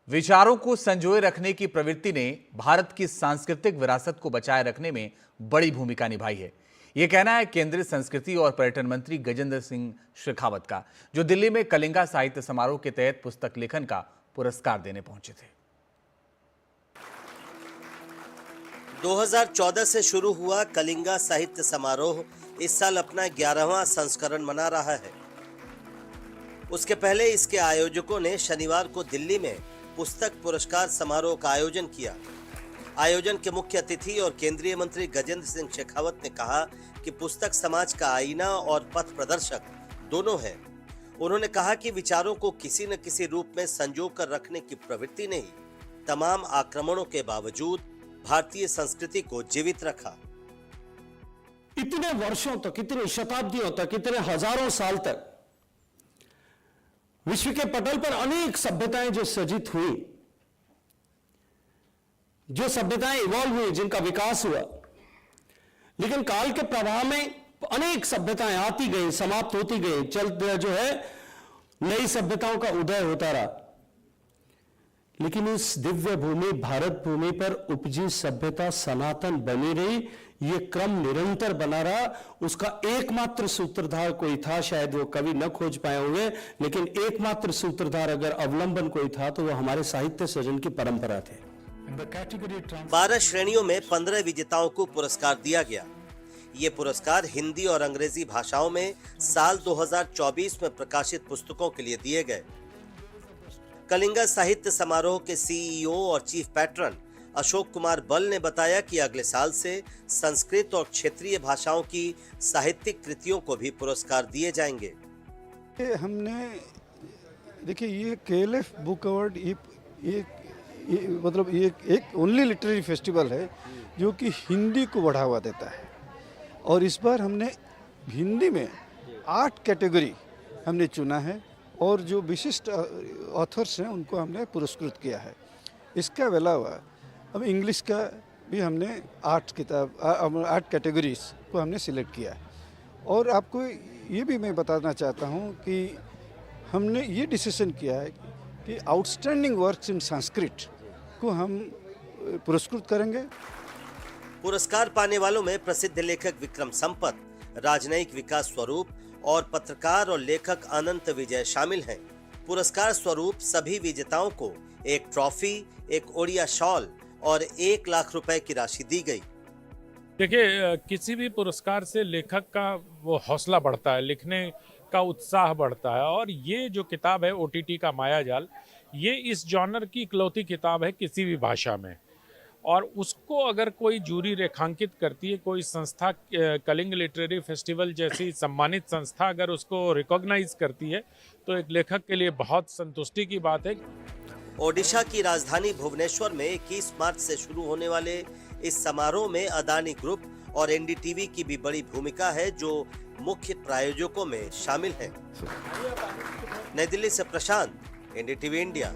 विचारों को संजोए रखने की प्रवृत्ति ने भारत की सांस्कृतिक विरासत को बचाए रखने में बड़ी भूमिका निभाई है। यह कहना है केंद्रीय संस्कृति और पर्यटन मंत्री गजेंद्र सिंह शेखावत का, जो दिल्ली में कलिंगा साहित्य समारोह के तहत पुस्तक लेखन का पुरस्कार देने पहुंचे थे। 2014 से शुरू हुआ कलिंगा साहित्य समारोह इस साल अपना 11वां संस्करण मना रहा है। उसके पहले इसके आयोजकों ने शनिवार को दिल्ली में पुस्तक पुरस्कार समारोह का आयोजन किया। आयोजन के मुख्य अतिथि और केंद्रीय मंत्री गजेंद्र सिंह शेखावत ने कहा कि पुस्तक समाज का आईना और पथ प्रदर्शक दोनों है। उन्होंने कहा कि विचारों को किसी न किसी रूप में संजो कर रखने की प्रवृत्ति ने ही तमाम आक्रमणों के बावजूद भारतीय संस्कृति को जीवित रखा। इतने वर्षों तक, इतने शताब्दियों तक, इतने हजारों साल तक विश्व के पटल पर अनेक सभ्यताएं जो सृजित हुई, जो सभ्यताएं इवॉल्व हुई, जिनका विकास हुआ, लेकिन काल के प्रभाव में अनेक सभ्यताएं आती गई, समाप्त होती गई, चलते जो है नई सभ्यताओं का उदय होता रहा। लेकिन इस दिव्य भूमि भारत भूमि पर उपजी सभ्यता सनातन बनी रही, ये क्रम निरंतर बना रहा। उसका एकमात्र सूत्रधार कोई था, शायद वो कभी न खोज पाए होंगे, लेकिन एकमात्र सूत्रधार अगर अवलंबन कोई था तो वो हमारे साहित्य सृजन की परंपरा थे। 12 श्रेणियों में 15 विजेताओं को पुरस्कार दिया गया। ये पुरस्कार हिंदी और अंग्रेजी भाषाओं में साल 2024 में प्रकाशित पुस्तकों के लिए दिए गए। कलिंगा साहित्य समारोह के सीईओ और चीफ पैट्रन अशोक कुमार बल ने बताया कि अगले साल से संस्कृत और क्षेत्रीय भाषाओं की साहित्यिक कृतियों को भी पुरस्कार दिए जाएंगे। हमने देखिए, ये KLF बुक अवार्ड ये मतलब ये एक ओनली लिटरेरी फेस्टिवल है जो कि हिंदी को बढ़ावा देता है, और इस बार हमने हिंदी में 8 कैटेगरी हमने चुना है और जो विशिष्ट ऑथर्स हैं उनको हमने पुरस्कृत किया है। इसके अलावा अब इंग्लिश का भी हमने 8 कैटेगरीज को हमने सिलेक्ट किया है। और आपको ये भी मैं बताना चाहता हूँ कि हमने ये डिसीजन किया है कि आउटस्टैंडिंग वर्क्स इन संस्कृत को हम पुरस्कृत करेंगे। पुरस्कार पाने वालों में प्रसिद्ध लेखक विक्रम संपत, राजनयिक विकास स्वरूप और पत्रकार और लेखक अनंत विजय शामिल हैं। पुरस्कार स्वरूप सभी विजेताओं को एक ट्रॉफी, एक ओडिया शॉल और 1 लाख रुपए की राशि दी गई। देखिए, किसी भी पुरस्कार से लेखक का वो हौसला बढ़ता है, लिखने का उत्साह बढ़ता है। और ये जो किताब है OTT का मायाजाल, ये इस जॉनर की इकलौती किताब है किसी भी भाषा में। और उसको अगर कोई जूरी रेखांकित करती है, कोई संस्था, कलिंग लिटरेरी फेस्टिवल जैसी सम्मानित संस्था अगर उसको रिकॉग्नाइज करती है, तो एक लेखक के लिए बहुत संतुष्टि की बात है। ओडिशा की राजधानी भुवनेश्वर में 21 मार्च से शुरू होने वाले इस समारोह में अदानी ग्रुप और NDTV की भी बड़ी भूमिका है, जो मुख्य प्रायोजकों में शामिल हैं। नई दिल्ली से प्रशांत, NDTV इंडिया।